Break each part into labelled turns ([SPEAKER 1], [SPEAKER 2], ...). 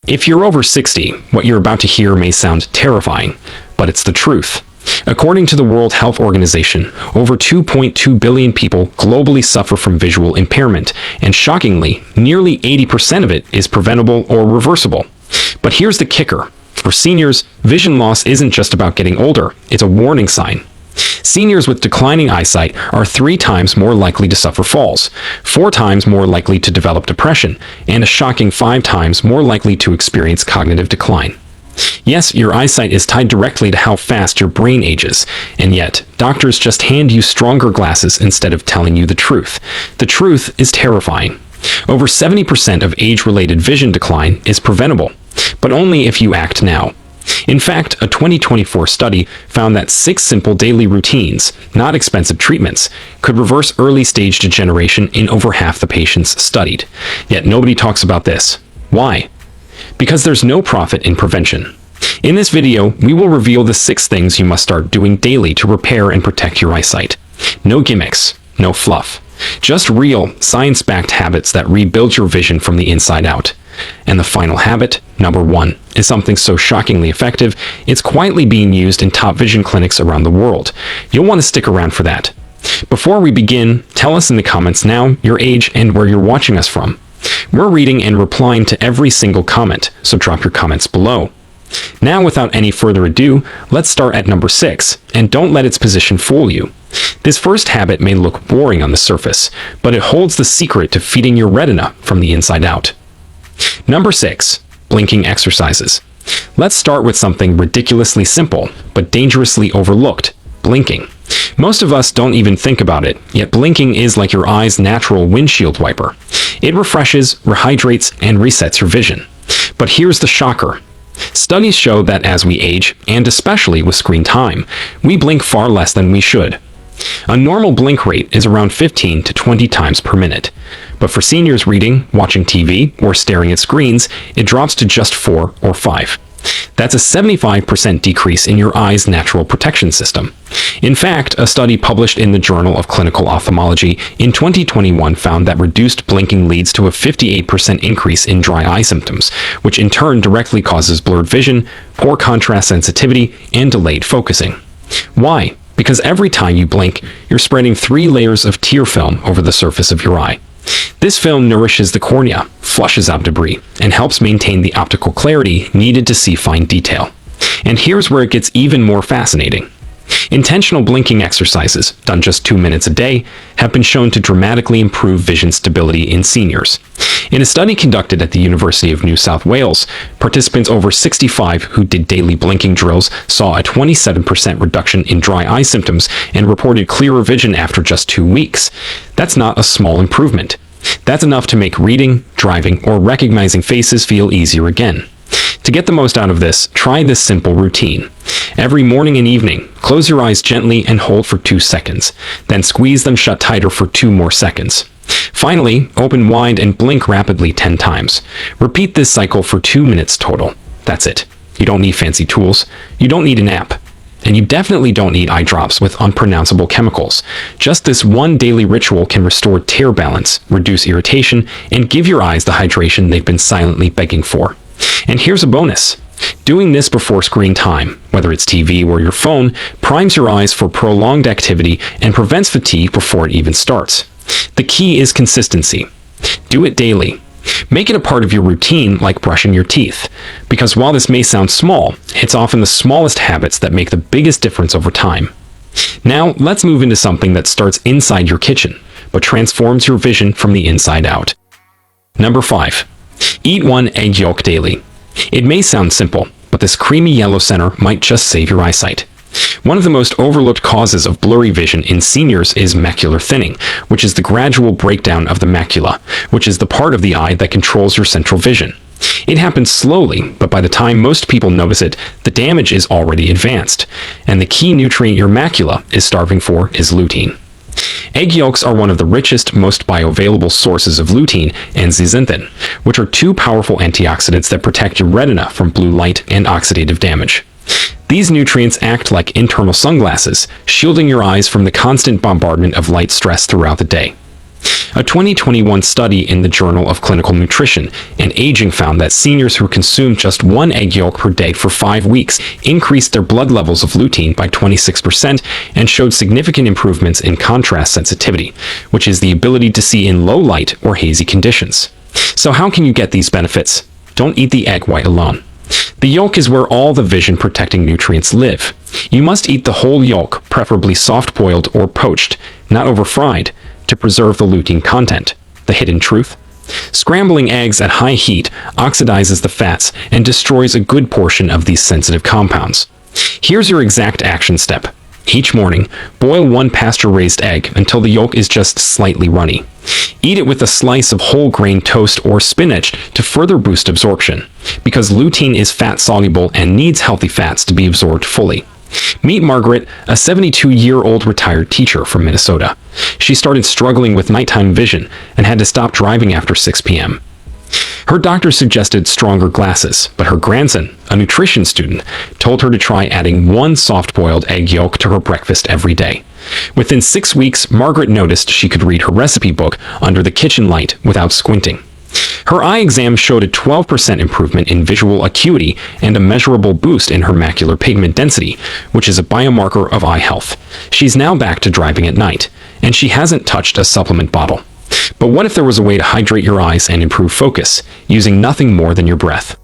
[SPEAKER 1] If you're over 60, what you're about to hear may sound terrifying, but it's the truth. According to the World Health Organization, over 2.2 billion people globally suffer from visual impairment, and shockingly, nearly 80% of it is preventable or reversible. But here's the kicker. For seniors, vision loss isn't just about getting older, it's a warning sign. Seniors with declining eyesight are 3 times more likely to suffer falls, 4 times more likely to develop depression, and a shocking 5 times more likely to experience cognitive decline. Yes, your eyesight is tied directly to how fast your brain ages, and yet, doctors just hand you stronger glasses instead of telling you the truth. The truth is terrifying. Over 70% of age-related vision decline is preventable, but only if you act now. In fact, a 2024 study found that 6 simple daily routines, not expensive treatments, could reverse early-stage degeneration in over half the patients studied. Yet nobody talks about this. Why? Because there's no profit in prevention. In this video, we will reveal the 6 things you must start doing daily to repair and protect your eyesight. No gimmicks, no fluff. Just real, science-backed habits that rebuild your vision from the inside out. And the final habit, number 1, is something so shockingly effective, it's quietly being used in top vision clinics around the world. You'll want to stick around for that. Before we begin, tell us in the comments now your age and where you're watching us from. We're reading and replying to every single comment, so drop your comments below. Now, without any further ado, let's start at number 6, and don't let its position fool you. This first habit may look boring on the surface, but it holds the secret to feeding your retina from the inside out. Number 6. Blinking exercises. Let's start with something ridiculously simple, but dangerously overlooked: blinking. Most of us don't even think about it, yet blinking is like your eye's natural windshield wiper. It refreshes, rehydrates, and resets your vision. But here's the shocker. Studies show that as we age, and especially with screen time, we blink far less than we should. A normal blink rate is around 15 to 20 times per minute. But for seniors reading, watching TV, or staring at screens, it drops to just 4 or 5. That's a 75% decrease in your eye's natural protection system. In fact, a study published in the Journal of Clinical Ophthalmology in 2021 found that reduced blinking leads to a 58% increase in dry eye symptoms, which in turn directly causes blurred vision, poor contrast sensitivity, and delayed focusing. Why? Because every time you blink, you're spreading 3 layers of tear film over the surface of your eye. This film nourishes the cornea, flushes out debris, and helps maintain the optical clarity needed to see fine detail. And here's where it gets even more fascinating. Intentional blinking exercises, done just 2 minutes a day, have been shown to dramatically improve vision stability in seniors. In a study conducted at the University of New South Wales, participants over 65 who did daily blinking drills saw a 27% reduction in dry eye symptoms and reported clearer vision after just 2 weeks. That's not a small improvement. That's enough to make reading, driving, or recognizing faces feel easier again. To get the most out of this, try this simple routine. Every morning and evening, close your eyes gently and hold for 2 seconds, then squeeze them shut tighter for 2 more seconds. Finally, open wide and blink rapidly 10 times. Repeat this cycle for 2 minutes total. That's it. You don't need fancy tools. You don't need an app. And you definitely don't need eye drops with unpronounceable chemicals. Just this one daily ritual can restore tear balance, reduce irritation, and give your eyes the hydration they've been silently begging for. And here's a bonus. Doing this before screen time, whether it's TV or your phone, primes your eyes for prolonged activity and prevents fatigue before it even starts. The key is consistency. Do it daily. Make it a part of your routine like brushing your teeth. Because while this may sound small, it's often the smallest habits that make the biggest difference over time. Now, let's move into something that starts inside your kitchen, but transforms your vision from the inside out. Number 5. Eat 1 egg yolk daily. It may sound simple, but this creamy yellow center might just save your eyesight. One of the most overlooked causes of blurry vision in seniors is macular thinning, which is the gradual breakdown of the macula, which is the part of the eye that controls your central vision. It happens slowly, but by the time most people notice it, the damage is already advanced, and the key nutrient your macula is starving for is lutein. Egg yolks are one of the richest, most bioavailable sources of lutein and zeaxanthin, which are 2 powerful antioxidants that protect your retina from blue light and oxidative damage. These nutrients act like internal sunglasses, shielding your eyes from the constant bombardment of light stress throughout the day. A 2021 study in the Journal of Clinical Nutrition and Aging found that seniors who consumed just one egg yolk per day for 5 weeks increased their blood levels of lutein by 26% and showed significant improvements in contrast sensitivity, which is the ability to see in low light or hazy conditions. So how can you get these benefits? Don't eat the egg white alone. The yolk is where all the vision-protecting nutrients live. You must eat the whole yolk, preferably soft-boiled or poached, not over-fried, to preserve the lutein content. The hidden truth? Scrambling eggs at high heat oxidizes the fats and destroys a good portion of these sensitive compounds. Here's your exact action step. Each morning, boil one pasture-raised egg until the yolk is just slightly runny. Eat it with a slice of whole grain toast or spinach to further boost absorption, because lutein is fat-soluble and needs healthy fats to be absorbed fully. Meet Margaret, a 72-year-old retired teacher from Minnesota. She started struggling with nighttime vision and had to stop driving after 6 p.m. Her doctor suggested stronger glasses, but her grandson, a nutrition student, told her to try adding one soft-boiled egg yolk to her breakfast every day. Within 6 weeks, Margaret noticed she could read her recipe book under the kitchen light without squinting. Her eye exam showed a 12% improvement in visual acuity and a measurable boost in her macular pigment density, which is a biomarker of eye health. She's now back to driving at night, and she hasn't touched a supplement bottle. But what if there was a way to hydrate your eyes and improve focus, using nothing more than your breath?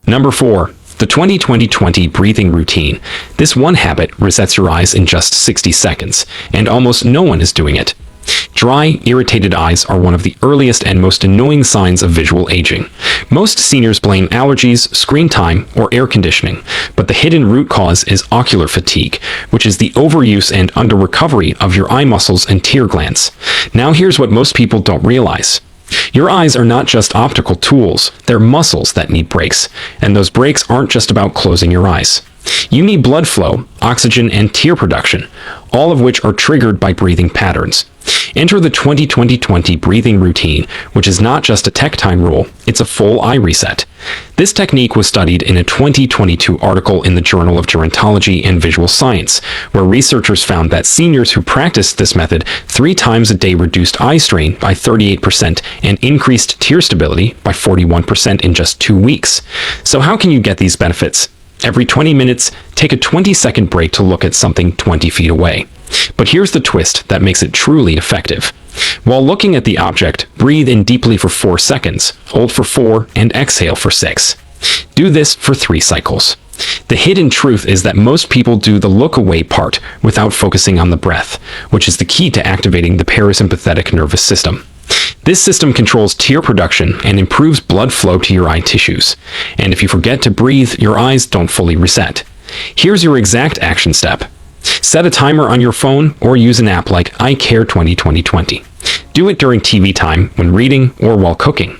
[SPEAKER 1] Number 4. The 20-20-20 breathing routine. This one habit resets your eyes in just 60 seconds, and almost no one is doing it. Dry, irritated eyes are one of the earliest and most annoying signs of visual aging. Most seniors blame allergies, screen time, or air conditioning, but the hidden root cause is ocular fatigue, which is the overuse and under-recovery of your eye muscles and tear glands. Now here's what most people don't realize. Your eyes are not just optical tools, they're muscles that need breaks, and those breaks aren't just about closing your eyes. You need blood flow, oxygen, and tear production, all of which are triggered by breathing patterns. Enter the 20-20-20 breathing routine, which is not just a tech time rule, it's a full eye reset. This technique was studied in a 2022 article in the Journal of Gerontology and Visual Science, where researchers found that seniors who practiced this method 3 times a day reduced eye strain by 38% and increased tear stability by 41% in just 2 weeks. So how can you get these benefits? Every 20 minutes, take a 20-second break to look at something 20 feet away. But here's the twist that makes it truly effective. While looking at the object, breathe in deeply for 4 seconds, hold for 4, and exhale for 6. Do this for 3 cycles. The hidden truth is that most people do the look away part without focusing on the breath, which is the key to activating the parasympathetic nervous system. This system controls tear production and improves blood flow to your eye tissues. And if you forget to breathe, your eyes don't fully reset. Here's your exact action step. Set a timer on your phone or use an app like iCare 20-20-20. Do it during TV time, when reading, or while cooking.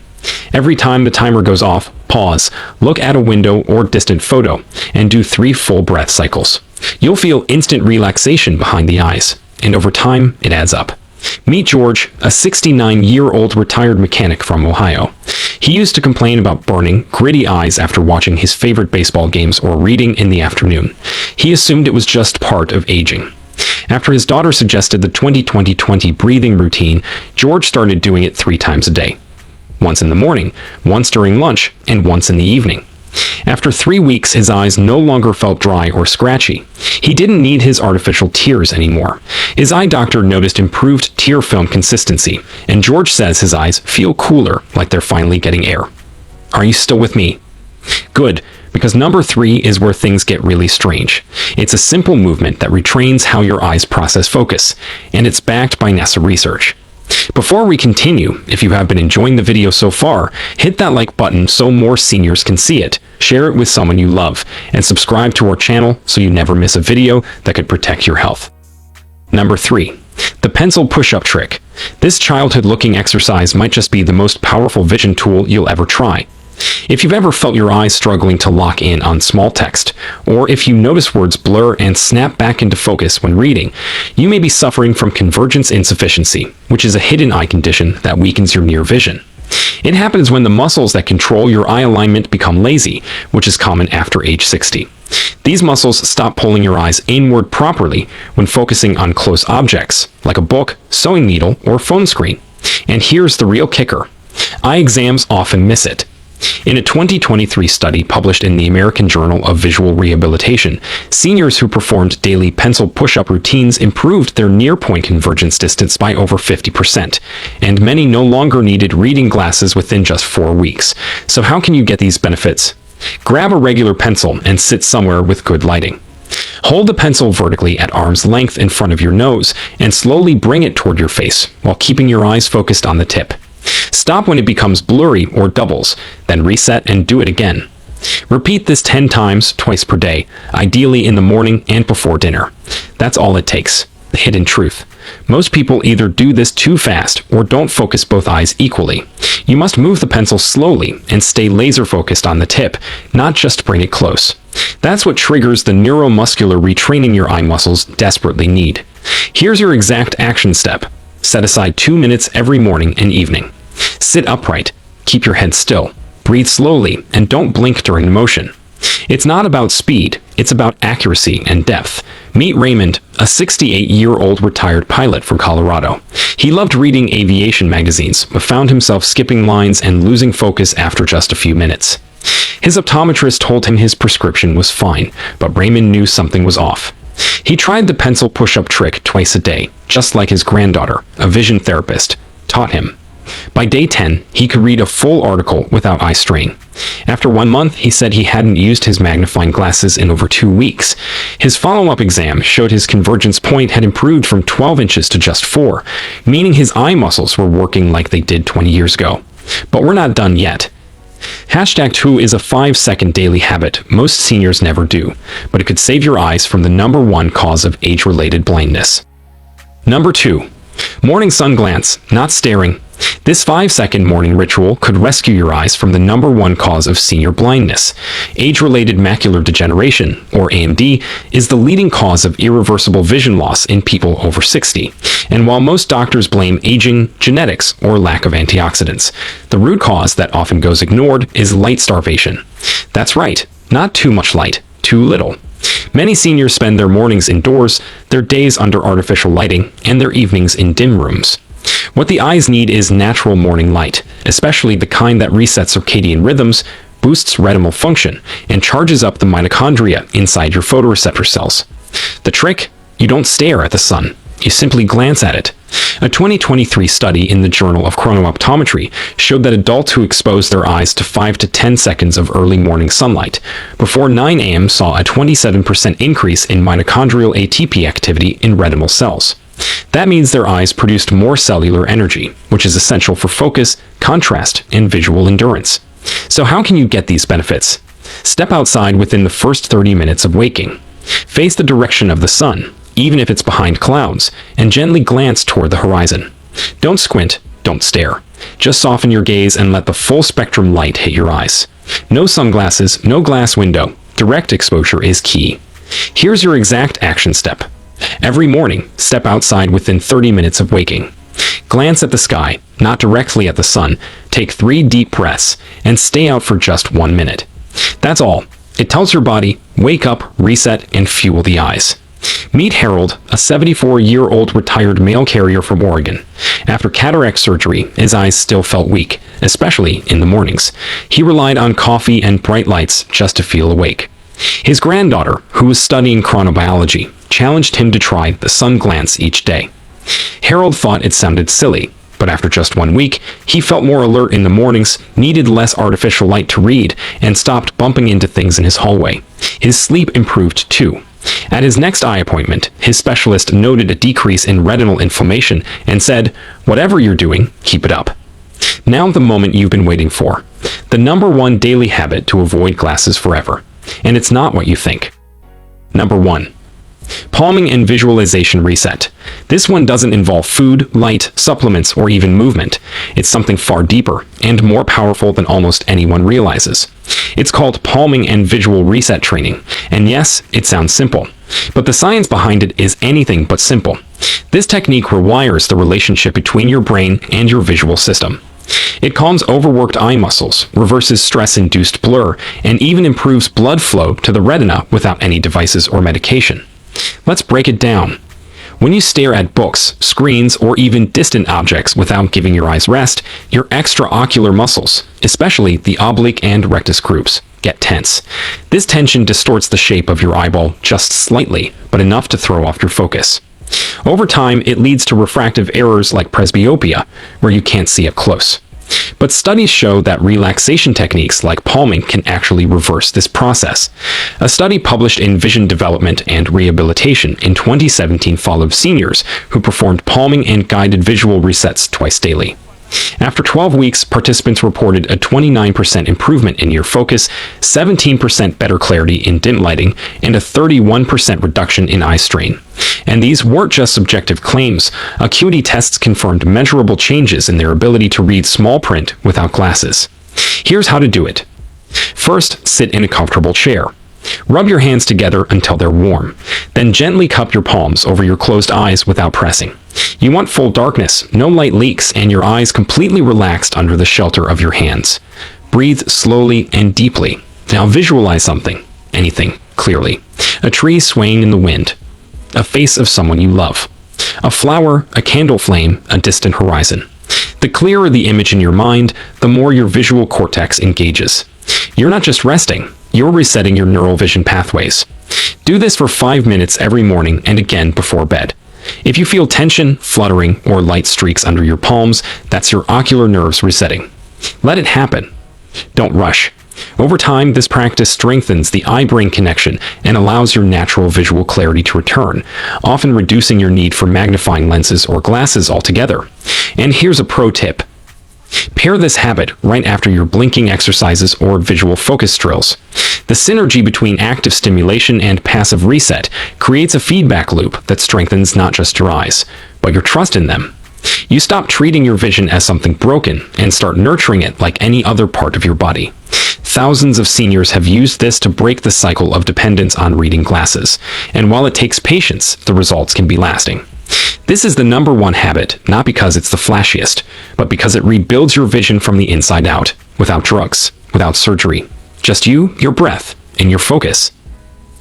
[SPEAKER 1] Every time the timer goes off, pause, look at a window or distant photo, and do 3 full breath cycles. You'll feel instant relaxation behind the eyes, and over time, it adds up. Meet George, a 69-year-old retired mechanic from Ohio. He used to complain about burning, gritty eyes after watching his favorite baseball games or reading in the afternoon. He assumed it was just part of aging. After his daughter suggested the 20-20-20 breathing routine, George started doing it 3 times a day. Once in the morning, once during lunch, and once in the evening. After 3 weeks, his eyes no longer felt dry or scratchy. He didn't need his artificial tears anymore. His eye doctor noticed improved tear film consistency, and George says his eyes feel cooler, like they're finally getting air. Are you still with me? Good, because number 3 is where things get really strange. It's a simple movement that retrains how your eyes process focus, and it's backed by NASA research. Before we continue, if you have been enjoying the video so far, hit that like button so more seniors can see it, share it with someone you love, and subscribe to our channel so you never miss a video that could protect your health. Number 3. The pencil push-up trick. This childhood-looking exercise might just be the most powerful vision tool you'll ever try. If you've ever felt your eyes struggling to lock in on small text, or if you notice words blur and snap back into focus when reading, you may be suffering from convergence insufficiency, which is a hidden eye condition that weakens your near vision. It happens when the muscles that control your eye alignment become lazy, which is common after age 60. These muscles stop pulling your eyes inward properly when focusing on close objects, like a book, sewing needle, or phone screen. And here's the real kicker. Eye exams often miss it. In a 2023 study published in the American Journal of Visual Rehabilitation, seniors who performed daily pencil push-up routines improved their near-point convergence distance by over 50%, and many no longer needed reading glasses within just 4 weeks. So how can you get these benefits? Grab a regular pencil and sit somewhere with good lighting. Hold the pencil vertically at arm's length in front of your nose and slowly bring it toward your face while keeping your eyes focused on the tip. Stop when it becomes blurry or doubles, then reset and do it again. Repeat this 10 times, twice per day, ideally in the morning and before dinner. That's all it takes. The hidden truth. Most people either do this too fast or don't focus both eyes equally. You must move the pencil slowly and stay laser focused on the tip, not just bring it close. That's what triggers the neuromuscular retraining your eye muscles desperately need. Here's your exact action step. Set aside 2 minutes every morning and evening. Sit upright, keep your head still, breathe slowly, and don't blink during motion. It's not about speed, it's about accuracy and depth. Meet Raymond, a 68-year-old retired pilot from Colorado. He loved reading aviation magazines, but found himself skipping lines and losing focus after just a few minutes. His optometrist told him his prescription was fine, but Raymond knew something was off. He tried the pencil push-up trick twice a day, just like his granddaughter, a vision therapist, taught him. By day 10, he could read a full article without eye strain. After 1 month, he said he hadn't used his magnifying glasses in over 2 weeks. His follow-up exam showed his convergence point had improved from 12 inches to just 4, meaning his eye muscles were working like they did 20 years ago. But we're not done yet. Hashtag 2 is a 5-second daily habit most seniors never do, but it could save your eyes from the #1 cause of age-related blindness. Number 2. Morning sun glance, not staring. This 5-second morning ritual could rescue your eyes from the #1 cause of senior blindness. Age-related macular degeneration, or AMD, is the leading cause of irreversible vision loss in people over 60. And while most doctors blame aging, genetics, or lack of antioxidants, the root cause that often goes ignored is light starvation. That's right, not too much light, too little. Many seniors spend their mornings indoors, their days under artificial lighting, and their evenings in dim rooms. What the eyes need is natural morning light, especially the kind that resets circadian rhythms, boosts retinal function, and charges up the mitochondria inside your photoreceptor cells. The trick? You don't stare at the sun. You simply glance at it. A 2023 study in the Journal of Chronooptometry showed that adults who exposed their eyes to 5 to 10 seconds of early morning sunlight before 9 a.m. saw a 27% increase in mitochondrial ATP activity in retinal cells. That means their eyes produced more cellular energy, which is essential for focus, contrast, and visual endurance. So how can you get these benefits? Step outside within the first 30 minutes of waking. Face the direction of the sun, even if it's behind clouds, and gently glance toward the horizon. Don't squint, don't stare. Just soften your gaze and let the full spectrum light hit your eyes. No sunglasses, no glass window. Direct exposure is key. Here's your exact action step. Every morning, step outside within 30 minutes of waking. Glance at the sky, not directly at the sun. Take 3 deep breaths, and stay out for just 1 minute. That's all. It tells your body, wake up, reset, and fuel the eyes. Meet Harold, a 74-year-old retired mail carrier from Oregon. After cataract surgery, his eyes still felt weak, especially in the mornings. He relied on coffee and bright lights just to feel awake. His granddaughter, who was studying chronobiology, challenged him to try the sun glance each day. Harold thought it sounded silly, but after just 1 week, he felt more alert in the mornings, needed less artificial light to read, and stopped bumping into things in his hallway. His sleep improved too. At his next eye appointment, his specialist noted a decrease in retinal inflammation and said, "Whatever you're doing, keep it up." Now the moment you've been waiting for. The #1 daily habit to avoid glasses forever. And it's not what you think. Number 1. Palming and visualization reset. This one doesn't involve food, light, supplements, or even movement. It's something far deeper and more powerful than almost anyone realizes. It's called palming and visual reset training. And yes, it sounds simple, but the science behind it is anything but simple. This technique rewires the relationship between your brain and your visual system. It calms overworked eye muscles, reverses stress-induced blur, and even improves blood flow to the retina without any devices or medication. Let's break it down. When you stare at books, screens, or even distant objects without giving your eyes rest, your extraocular muscles, especially the oblique and rectus groups, get tense. This tension distorts the shape of your eyeball just slightly, but enough to throw off your focus. Over time, it leads to refractive errors like presbyopia, where you can't see up close. But studies show that relaxation techniques like palming can actually reverse this process. A study published in Vision Development and Rehabilitation in 2017 followed seniors who performed palming and guided visual resets twice daily. After 12 weeks, participants reported a 29% improvement in near focus, 17% better clarity in dim lighting, and a 31% reduction in eye strain. And these weren't just subjective claims. Acuity tests confirmed measurable changes in their ability to read small print without glasses. Here's how to do it. First, sit in a comfortable chair. Rub your hands together until they're warm. Then gently cup your palms over your closed eyes without pressing. You want full darkness, no light leaks, and your eyes completely relaxed under the shelter of your hands. Breathe slowly and deeply. Now visualize something, anything, clearly. A tree swaying in the wind. A face of someone you love. A flower, a candle flame, a distant horizon. The clearer the image in your mind, the more your visual cortex engages. You're not just resting, you're resetting your neural vision pathways. Do this for 5 minutes every morning and again before bed. If you feel tension, fluttering, or light streaks under your palms, that's your ocular nerves resetting. Let it happen. Don't rush. Over time, this practice strengthens the eye-brain connection and allows your natural visual clarity to return, often reducing your need for magnifying lenses or glasses altogether. And here's a pro tip. Pair this habit right after your blinking exercises or visual focus drills. The synergy between active stimulation and passive reset creates a feedback loop that strengthens not just your eyes, but your trust in them. You stop treating your vision as something broken and start nurturing it like any other part of your body. Thousands of seniors have used this to break the cycle of dependence on reading glasses, and while it takes patience, the results can be lasting. This is the #1 habit, not because it's the flashiest, but because it rebuilds your vision from the inside out, without drugs, without surgery. Just you, your breath, and your focus.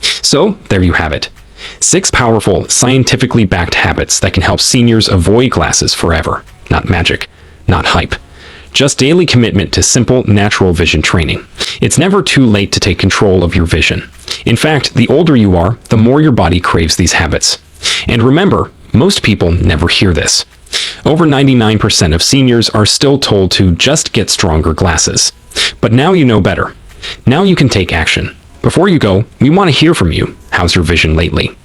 [SPEAKER 1] So, there you have it. 6 powerful, scientifically backed habits that can help seniors avoid glasses forever. Not magic, not hype. Just daily commitment to simple, natural vision training. It's never too late to take control of your vision. In fact, the older you are, the more your body craves these habits. And remember, most people never hear this. Over 99% of seniors are still told to just get stronger glasses. But now you know better. Now you can take action. Before you go, we want to hear from you. How's your vision lately?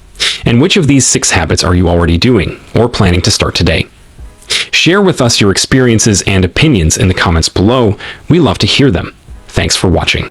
[SPEAKER 1] And which of these 6 habits are you already doing or planning to start today? Share with us your experiences and opinions in the comments below. We love to hear them. Thanks for watching.